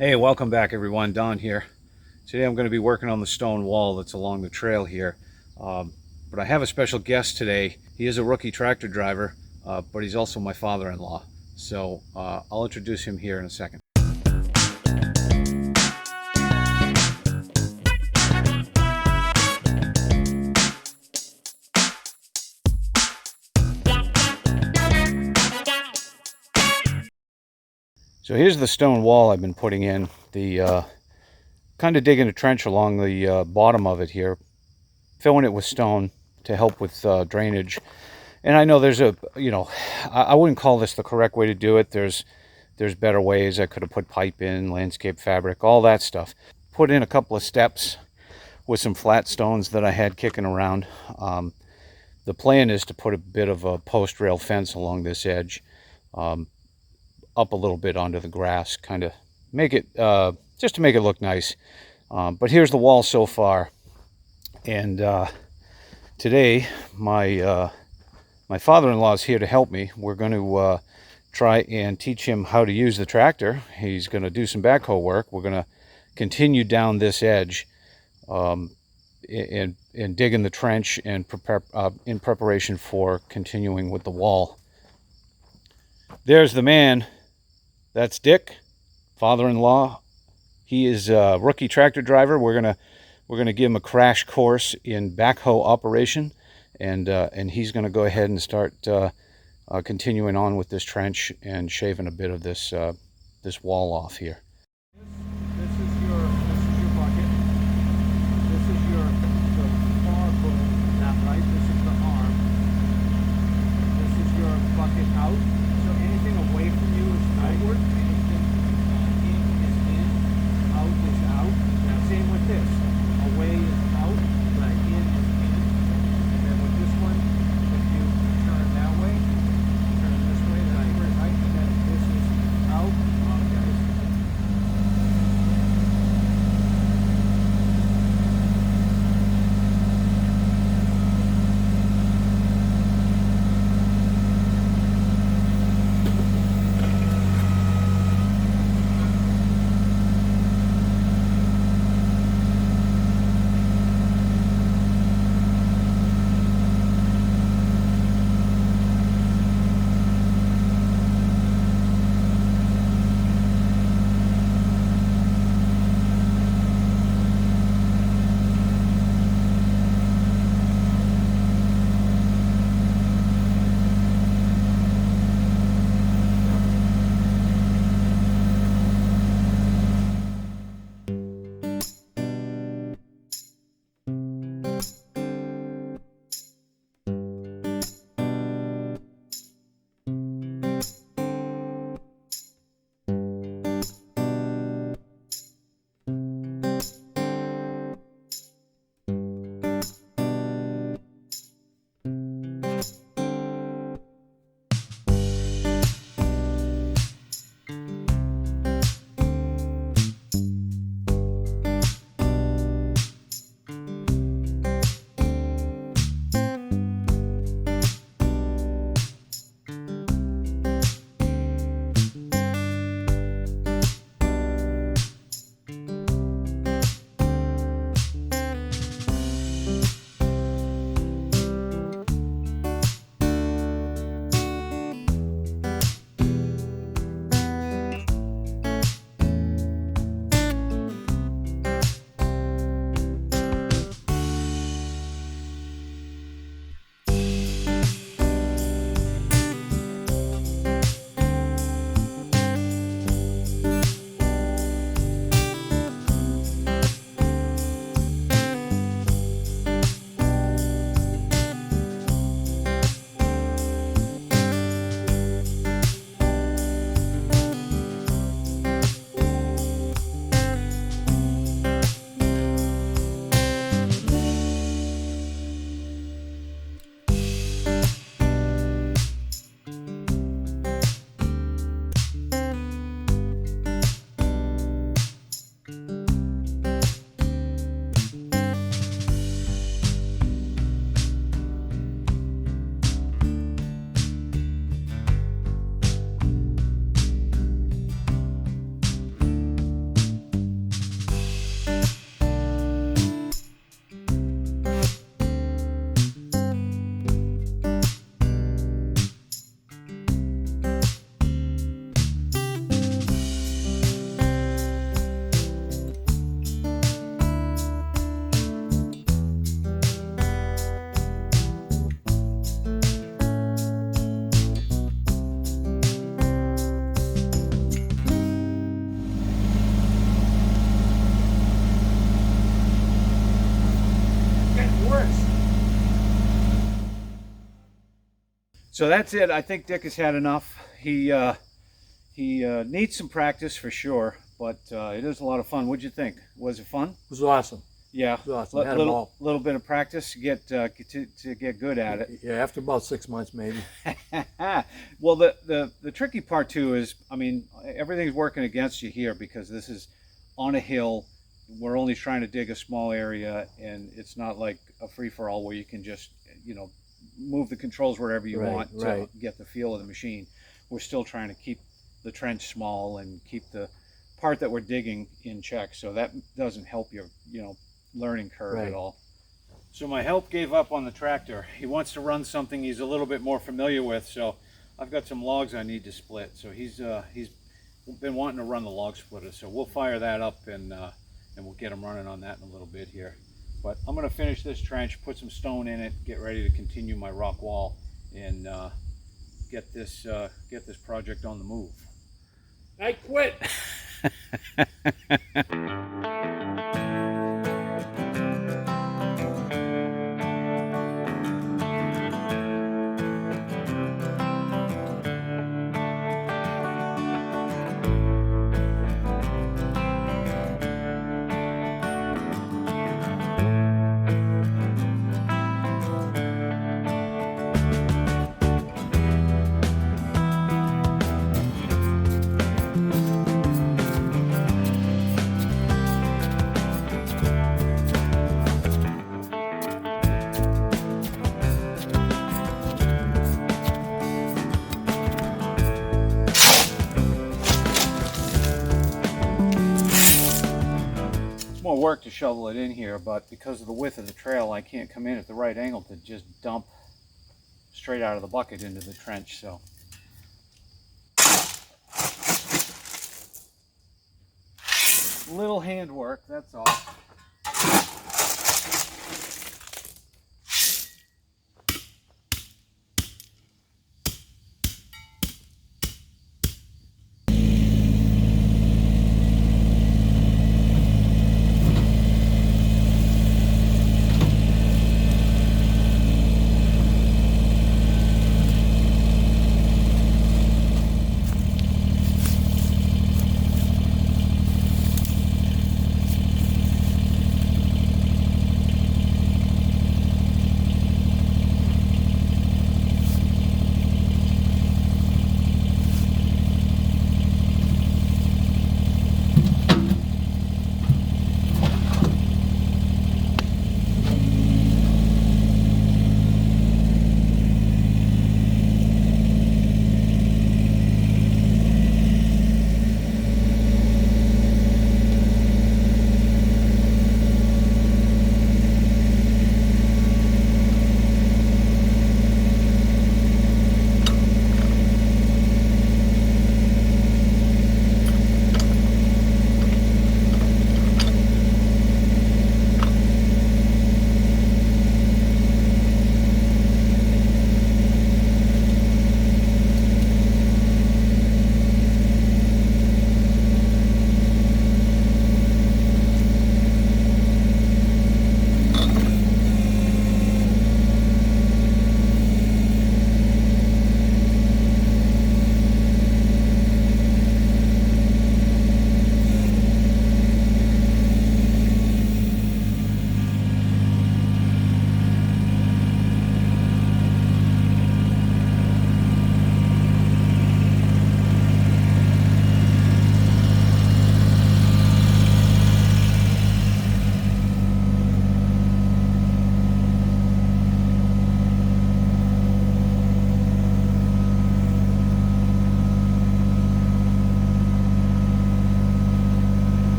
Hey, welcome back everyone, Don here. Today I'm going to be working on the stone wall that's along the trail here. But I have a special guest today. He is a rookie tractor driver, but he's also my father-in-law. So I'll introduce him here in a second. So here's the stone wall I've been putting in. The kind of digging a trench along the bottom of it here, filling it with stone to help with drainage. And I know there's I wouldn't call this the correct way to do it. There's better ways. I could have put pipe in, landscape fabric, all that stuff. Put in a couple of steps with some flat stones that I had kicking around. The plan is to put a bit of a post rail fence along this edge, up a little bit onto the grass, kind of make it, just to make it look nice. But here's the wall so far. And today, my father-in-law is here to help me. We're going to try and teach him how to use the tractor. He's going to do some backhoe work. We're going to continue down this edge and dig in the trench and prepare in preparation for continuing with the wall. There's the man. That's Dick, father-in-law. He is a rookie tractor driver. We're gonna give him a crash course in backhoe operation, and he's gonna go ahead and start continuing on with this trench and shaving a bit of this this wall off here. This is your bucket. This is the far boom, that right. This is the arm. This is your bucket out. So anything away from you is outward. Anything in is in. Out is out. Now same with this. Away is out. Right. In is in. And then with this one, if you turn that way, turn this way, right. And then this is out. This is So that's it. I think Dick has had enough. He needs some practice for sure, but it is a lot of fun. What'd you think? Was it fun? It was awesome. Yeah, It was awesome. Had them all. little bit of practice to get good at it. Yeah, after about 6 months maybe. Well, the tricky part too is, I mean, everything's working against you here because this is on a hill. We're only trying to dig a small area, and it's not like a free-for-all where you can just, you know, move the controls wherever you want to get the feel of the machine. We're still trying to keep the trench small and keep the part that we're digging in check, so that doesn't help your, you know, learning curve at all. So my help gave up on the tractor. He wants to run something he's a little bit more familiar with, so I've got some logs I need to split. So he's been wanting to run the log splitter, so we'll fire that up and we'll get him running on that in a little bit here. But I'm going to finish this trench, put some stone in it, get ready to continue my rock wall, and get this project on the move. I quit. More work to shovel it in here, but because of the width of the trail, I can't come in at the right angle to just dump straight out of the bucket into the trench. So little handwork, that's all.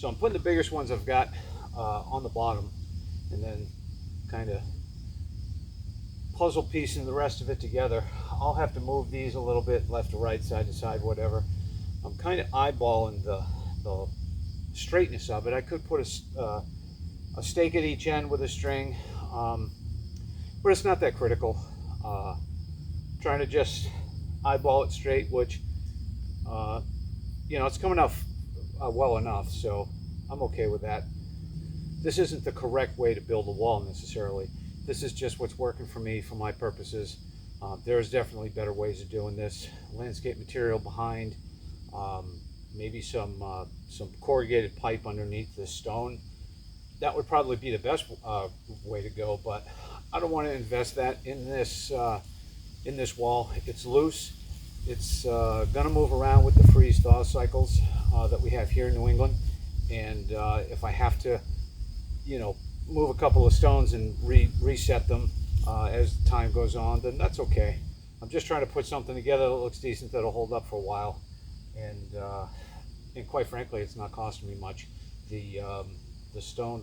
So I'm putting the biggest ones I've got on the bottom, and then kind of puzzle piecing the rest of it together. I'll have to move these a little bit left to right, side to side, whatever. I'm kind of eyeballing the straightness of it. I could put a stake at each end with a string, but it's not that critical. Trying to just eyeball it straight, which you know, it's coming out well enough, so I'm okay with that. This isn't the correct way to build a wall necessarily. This is just what's working for me, for my purposes. There's definitely better ways of doing this. Landscape material behind, maybe some corrugated pipe underneath this stone. That would probably be the best way to go, but I don't want to invest that in this wall. It's loose. It's gonna move around with the freeze-thaw cycles that we have here in New England, and if I have to, you know, move a couple of stones and reset them as time goes on, then that's okay. I'm just trying to put something together that looks decent, that'll hold up for a while, and quite frankly, it's not costing me much. The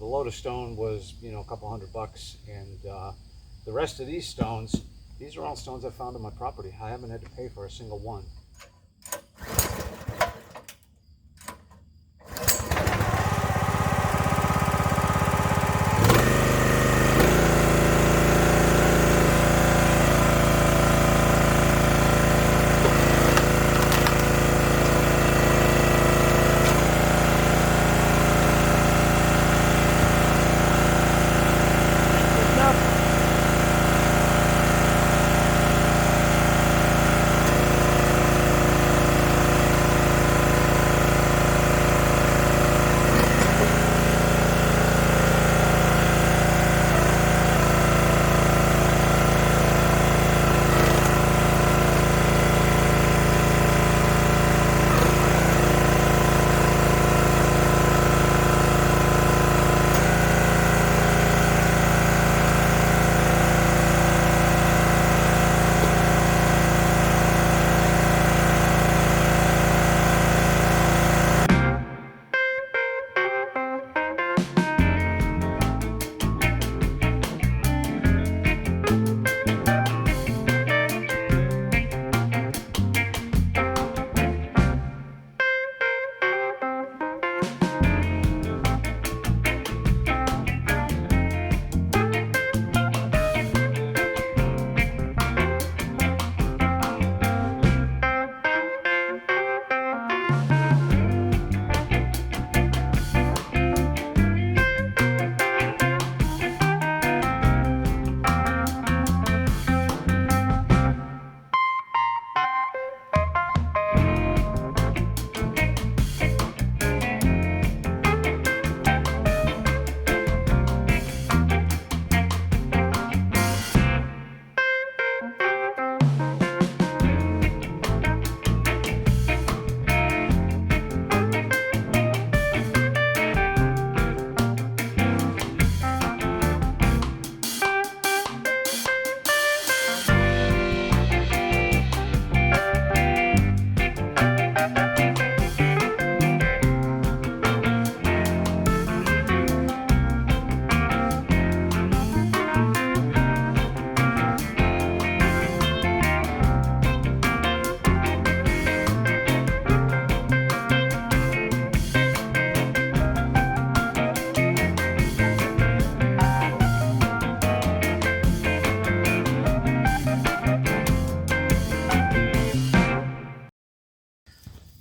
load of stone was, you know, a couple $100, and the rest of these stones, these are all stones I found on my property. I haven't had to pay for a single one.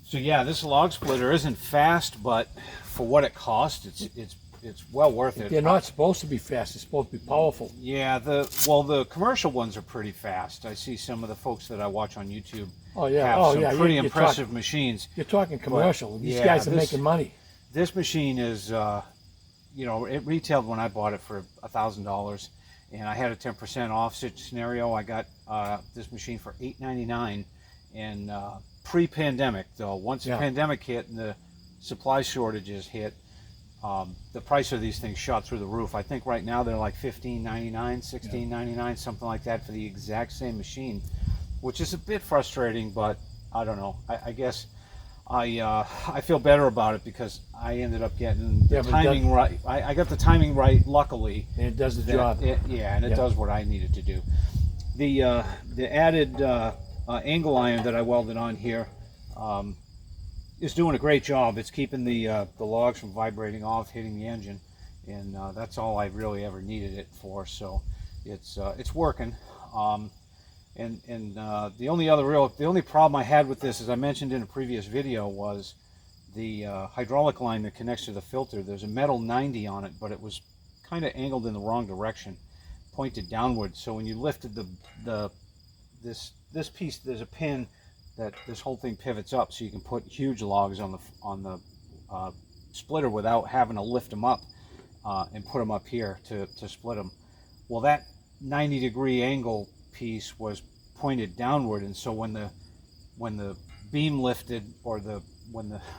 So yeah, this log splitter isn't fast, but for what it costs, it's well worth it. They're not supposed to be fast. They're supposed to be powerful. Yeah, the commercial ones are pretty fast. I see some of the folks that I watch on YouTube have some pretty impressive machines. You're talking commercial. These guys are making money. This machine is, you know, it retailed when I bought it for $1,000, and I had a 10% off scenario. I got this machine for $8.99, and pre-pandemic though. Once the pandemic hit and the supply shortages hit, the price of these things shot through the roof. I think right now they're like $15.99, $16.99, something like that for the exact same machine, which is a bit frustrating, but I don't know. I guess I feel better about it because I ended up getting the Yeah, but timing right. I got the timing right, luckily. And it does the that job. yeah, and it Yeah. does what I needed to do. The added angle iron that I welded on here is doing a great job. It's keeping the logs from vibrating off, hitting the engine, and that's all I really ever needed it for. So it's working. The only problem I had with this, as I mentioned in a previous video, was the hydraulic line that connects to the filter. There's a metal 90 on it, but it was kind of angled in the wrong direction, pointed downward. So when you lifted this piece, there's a pin that this whole thing pivots up, so you can put huge logs on the splitter without having to lift them up and put them up here to split them. Well, that 90-degree angle piece was pointed downward, and so when the beam lifted, or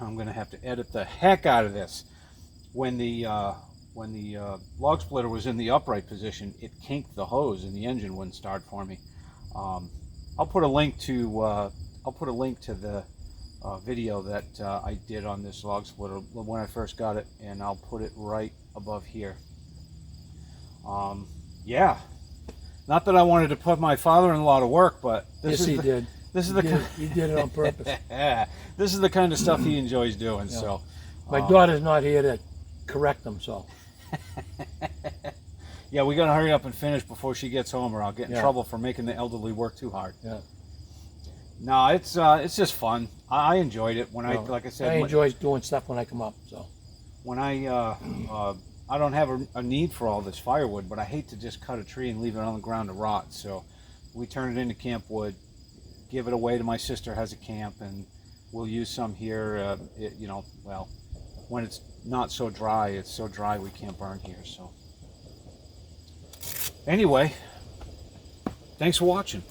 I'm going to have to edit the heck out of this, when the log splitter was in the upright position, it kinked the hose and the engine wouldn't start for me. I'll put a link to the video that I did on this log splitter when I first got it, and I'll put it right above here. Yeah, not that I wanted to put my father-in-law to work, but Yes, he did. This is He did it on purpose. this is the kind of stuff he enjoys doing. Yeah. So My daughter's not here to correct them, so. yeah, we got to hurry up and finish before she gets home, or I'll get in Yeah. trouble for making the elderly work too hard. Yeah. No, it's just fun. I enjoyed it when Well, like I said, I enjoy doing stuff when I come up, so. when I don't have a need for all this firewood, but I hate to just cut a tree and leave it on the ground to rot. So we turn it into camp wood, give it away to my sister has a camp, and we'll use some here. Well, when it's not so dry, it's so dry we can't burn here. So anyway, thanks for watching.